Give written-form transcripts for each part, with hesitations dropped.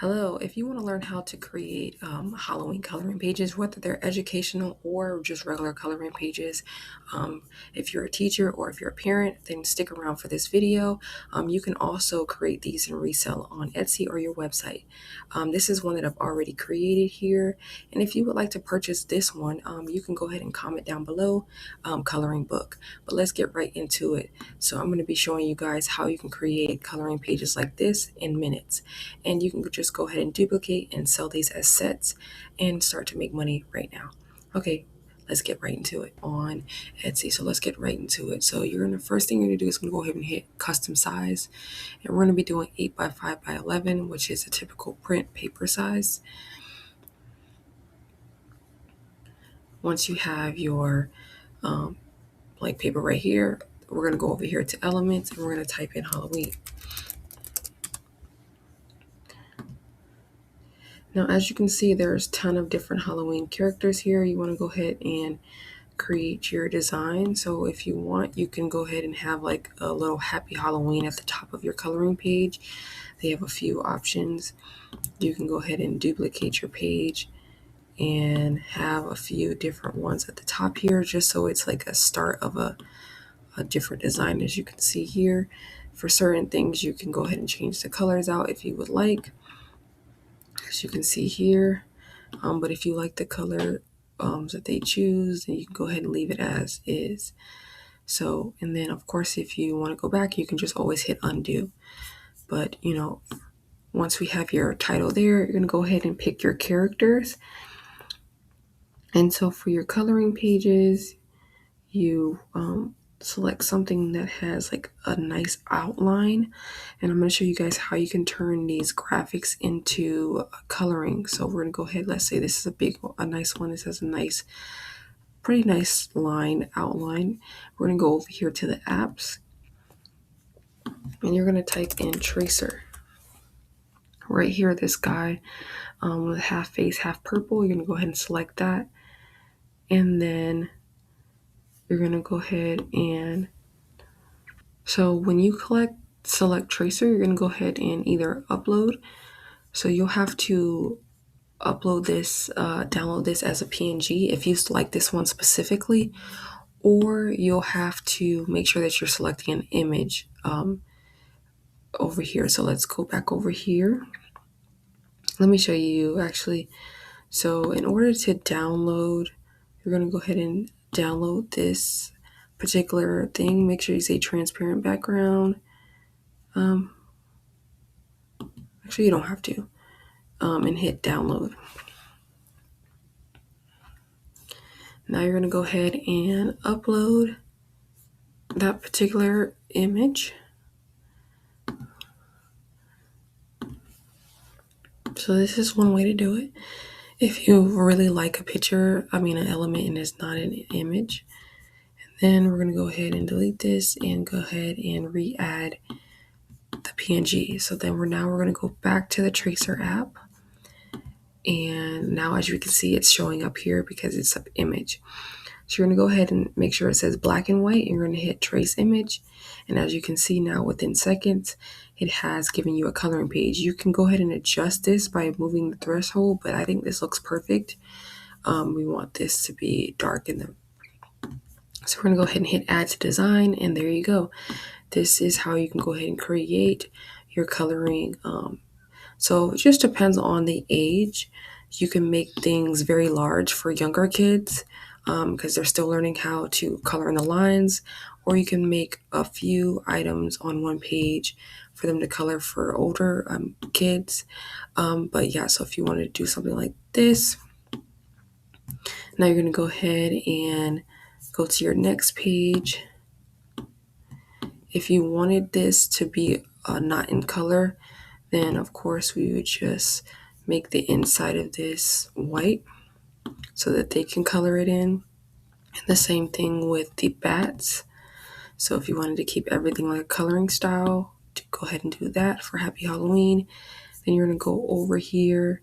Hello, if you want to learn how to create Halloween coloring pages, whether they're educational or just regular coloring pages, if you're a teacher or if you're a parent, then stick around for this video. You can also create these and resell on Etsy or your website. This is one that I've already created here. And if you would like to purchase this one, you can go ahead and comment down below, coloring book. But let's get right into it. So I'm going to be showing you guys how you can create coloring pages like this in minutes. And you can just go ahead and duplicate and sell these as sets and start to make money right now. Okay, let's get right into it on Etsy. So let's get right into it. So first thing you're gonna do is gonna go ahead and hit custom size, and we're gonna be doing 8 by 5 by 11, which is a typical print paper size. Once you have your blank paper right here, we're gonna go over here to elements and we're gonna type in Halloween. Now, as you can see, there's a ton of different Halloween characters here. You want to go ahead and create your design. So if you want, you can go ahead and have like a little happy Halloween at the top of your coloring page. They have a few options. You can go ahead and duplicate your page and have a few different ones at the top here, just so it's like a start of a different design. As you can see here, for certain things, you can go ahead and change the colors out if you would like, as you can see here. But if you like the color that they choose, then you can go ahead and leave it as is. So, and then of course, if you want to go back, you can just always hit undo. But, once we have your title there, you're going to go ahead and pick your characters. And so for your coloring pages, you select something that has like a nice outline. And I'm going to show you guys how you can turn these graphics into coloring. So we're going to go ahead, let's say this is a nice one. This has a pretty nice line outline. We're going to go over here to the apps and you're going to type in tracer. Right here, this guy with half face, half purple, you're going to go ahead and select that. And then you're going to go ahead and, so when you select tracer, you're going to go ahead and either upload. So you'll have to upload this, download this as a PNG if you select this one specifically, or you'll have to make sure that you're selecting an image over here. So let's go back over here. Let me show you actually. So in order to download, you're going to go ahead and download this particular thing. Make sure you say transparent background. Actually, you don't have to. And hit download. Now you're going to go ahead and upload that particular image. So this is one way to do it. If you really like an element and it's not an image, then we're going to go ahead and delete this and go ahead and re-add the PNG. So then we're going to go back to the Tracer app. And now, as you can see, it's showing up here because it's an image. So you're going to go ahead and make sure it says black and white. And you're going to hit trace image. And as you can see now, within seconds, it has given you a coloring page. You can go ahead and adjust this by moving the threshold, but I think this looks perfect. We want this to be dark in the. So we're going to go ahead and hit add to design. And there you go. This is how you can go ahead and create your coloring. So it just depends on the age. You can make things very large for younger kids because they're still learning how to color in the lines, or you can make a few items on one page for them to color for older kids. But yeah, so if you wanted to do something like this, now you're going to go ahead and go to your next page. If you wanted this to be not in color, then of course we would just make the inside of this white so that they can color it in. And the same thing with the bats. So if you wanted to keep everything like a coloring style, to go ahead and do that for Happy Halloween. Then you're going to go over here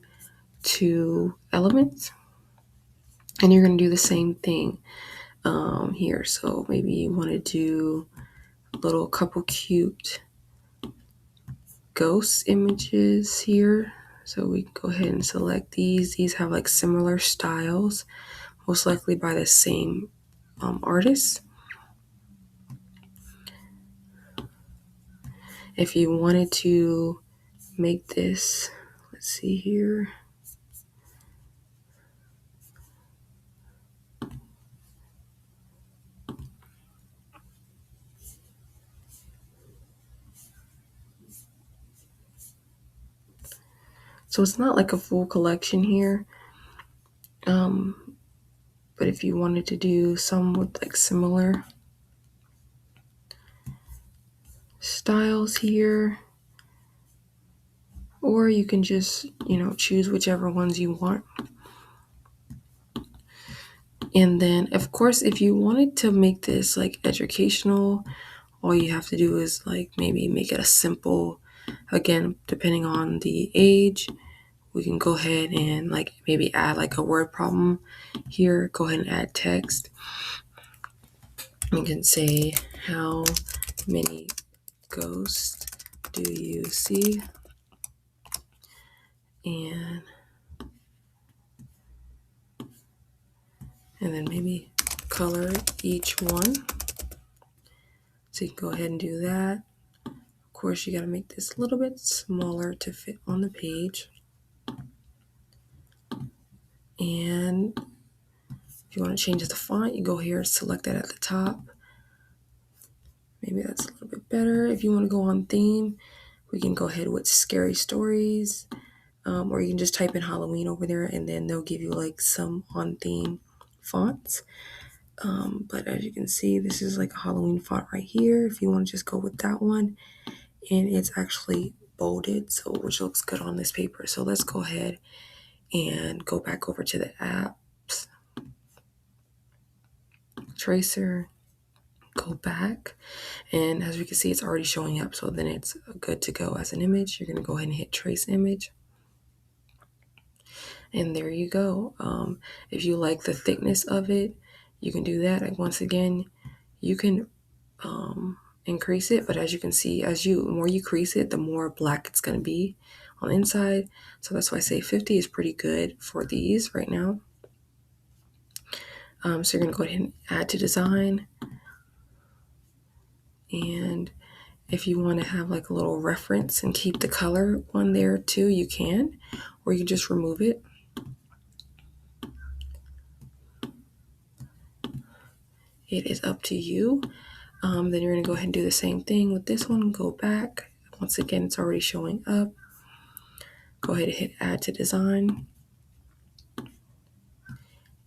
to elements and you're going to do the same thing here. So maybe you want to do a little couple cute ghost images here. So we can go ahead and select these. These have like similar styles, most likely by the same artist. If you wanted to make this, let's see here. So it's not like a full collection here. But if you wanted to do some with like similar styles here, or you can just, choose whichever ones you want. And then, of course, if you wanted to make this like educational, all you have to do is like maybe make it a simple, again, depending on the age, we can go ahead and like maybe add like a word problem here. Go ahead and add text. You can say, how many ghosts do you see? And then maybe color each one. So you can go ahead and do that. Of course, you got to make this a little bit smaller to fit on the page. And if you want to change the font, you go here, select that at the top. Maybe that's a little bit better. If you want to go on theme, we can go ahead with scary stories. Or you can just type in Halloween over there and then they'll give you like some on theme fonts. But as you can see, this is like a Halloween font right here. If you want to just go with that one, and it's actually bolded, so which looks good on this paper. So let's go ahead and go back over to the apps, tracer, go back. And as we can see, it's already showing up. So then it's good to go as an image. You're going to go ahead and hit trace image. And there you go. If you like the thickness of it, you can do that. Like once again, you can increase it, but as you can see, the more you crease it, the more black it's going to be on the inside. So that's why I say 50 is pretty good for these right now. So you're going to go ahead and add to design. And if you want to have like a little reference and keep the color one there too, you can, or you can just remove it. It is up to you. Then you're going to go ahead and do the same thing with this one. Go back. Once again, it's already showing up. Go ahead and hit add to design.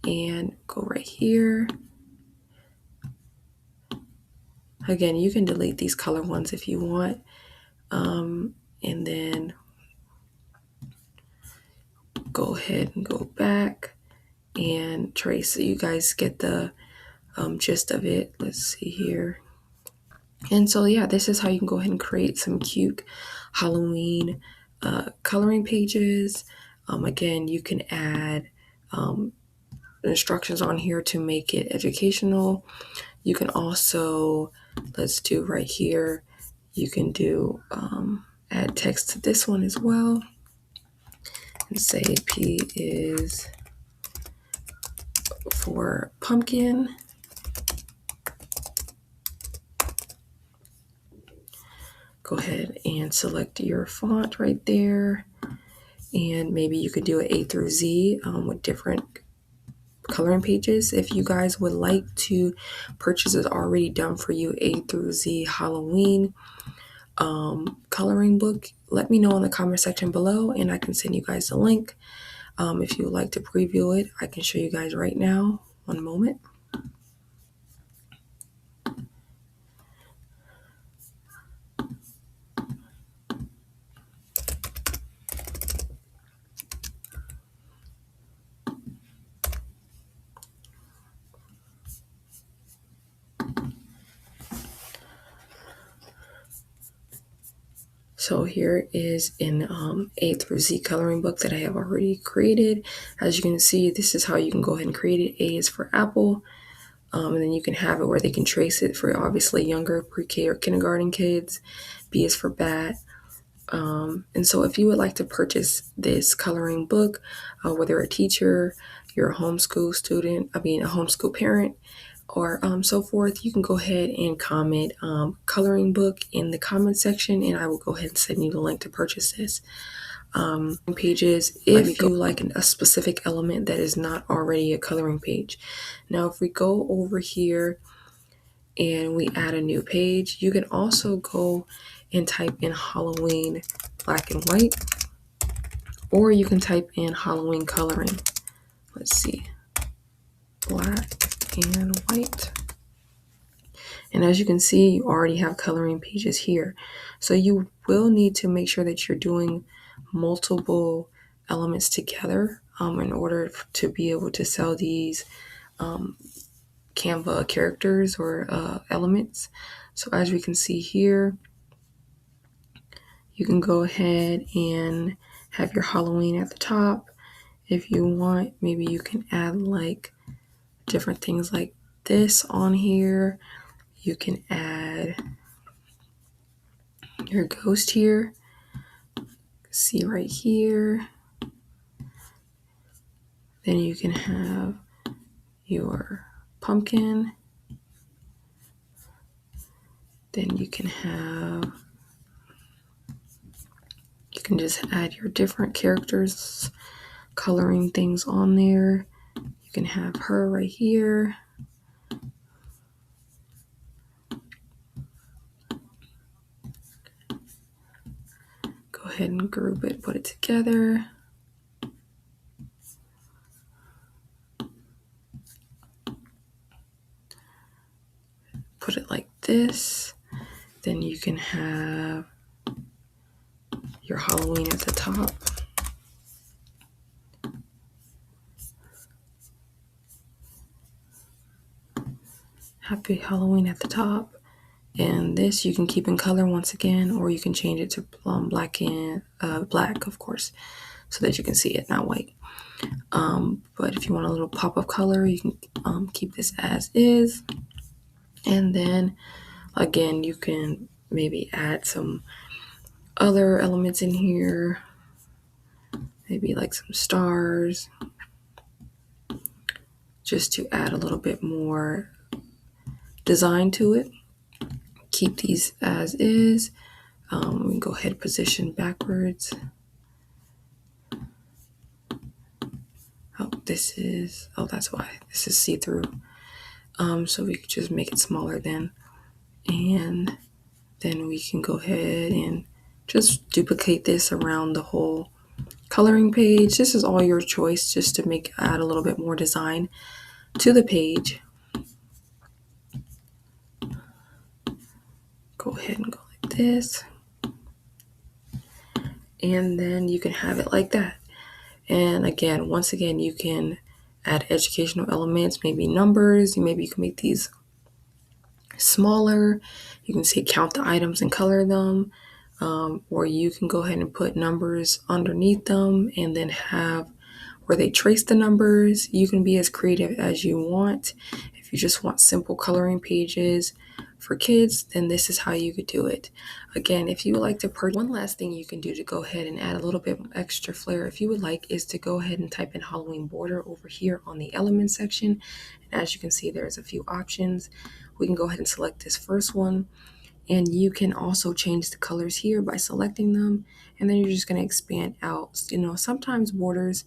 And go right here. Again, you can delete these color ones if you want. And then go ahead and go back and trace so you guys get the gist of it. Let's see here. And so, yeah, this is how you can go ahead and create some cute Halloween coloring pages. Again, you can add instructions on here to make it educational. You can also, let's do right here, you can do add text to this one as well. And say P is for pumpkin. Go ahead and select your font right there. And maybe you could do an A through Z with different coloring pages. If you guys would like to purchase it already done for you A through Z Halloween coloring book, let me know in the comment section below and I can send you guys the link. If you would like to preview it, I can show you guys right now. One moment. So here is an A through Z coloring book that I have already created. As you can see, this is how you can go ahead and create it. A is for apple, and then you can have it where they can trace it for obviously younger pre-K or kindergarten kids. B is for bat. And so if you would like to purchase this coloring book, whether a teacher, you're a homeschool student, a homeschool parent, or so forth, you can go ahead and comment coloring book in the comment section, and I will go ahead and send you the link to purchase this. Pages, if you like a specific element that is not already a coloring page. Now, if we go over here and we add a new page, you can also go and type in Halloween black and white, or you can type in Halloween coloring. Let's see, black and white. And as you can see, you already have coloring pages here. So you will need to make sure that you're doing multiple elements together in order to be able to sell these Canva characters or elements. So as we can see here, you can go ahead and have your Halloween at the top. If you want, maybe you can add like different things like this on here. You can add your ghost here. See right here. Then you can have your pumpkin. Then you can just add your different characters, coloring things on there. You can have her right here. Go ahead and group it, put it together. Put it like this. Then you can have your Halloween at the top. Happy Halloween at the top. And this you can keep in color once again, or you can change it to black, of course, so that you can see it, not white. But if you want a little pop of color, you can keep this as is. And then again, you can maybe add some other elements in here, maybe like some stars, just to add a little bit more design to it. Keep these as is. We can go ahead and position backwards. That's why this is see-through. So we could just make it smaller then. And then we can go ahead and just duplicate this around the whole coloring page. This is all your choice, just to add a little bit more design to the page. Go ahead and go like this. And then you can have it like that. And again, once again, you can add educational elements, maybe numbers. Maybe you can make these smaller. You can count the items and color them. Or you can go ahead and put numbers underneath them and then have where they trace the numbers. You can be as creative as you want. If you just want simple coloring pages for kids, then this is how you could do it. Again, if you would like to purchase, one last thing you can do to go ahead and add a little bit extra flair, if you would like, is to go ahead and type in Halloween border over here on the element section. And as you can see, there's a few options. We can go ahead and select this first one. And you can also change the colors here by selecting them. And then you're just going to expand out. Sometimes borders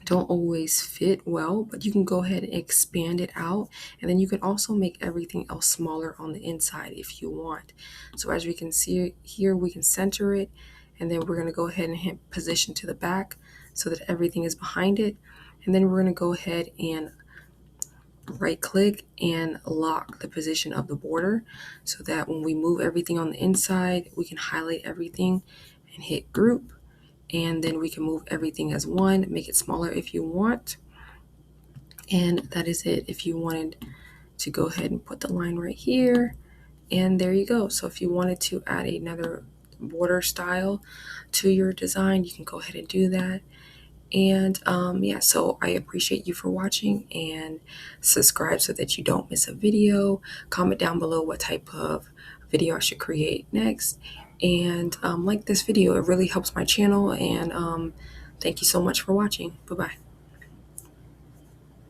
don't always fit well, but you can go ahead and expand it out. And then you can also make everything else smaller on the inside if you want. So as we can see here, we can center it. And then we're going to go ahead and hit position to the back so that everything is behind it. And then we're going to go ahead and right click and lock the position of the border so that when we move everything on the inside, we can highlight everything and hit group. And then we can move everything as one, make it smaller if you want. And that is it. If you wanted to go ahead and put the line right here, and there you go. So if you wanted to add another border style to your design, you can go ahead and do that. And so I appreciate you for watching, and subscribe so that you don't miss a video. Comment down below what type of video I should create next. and like this video. It really helps my channel, and thank you so much for watching. Bye bye.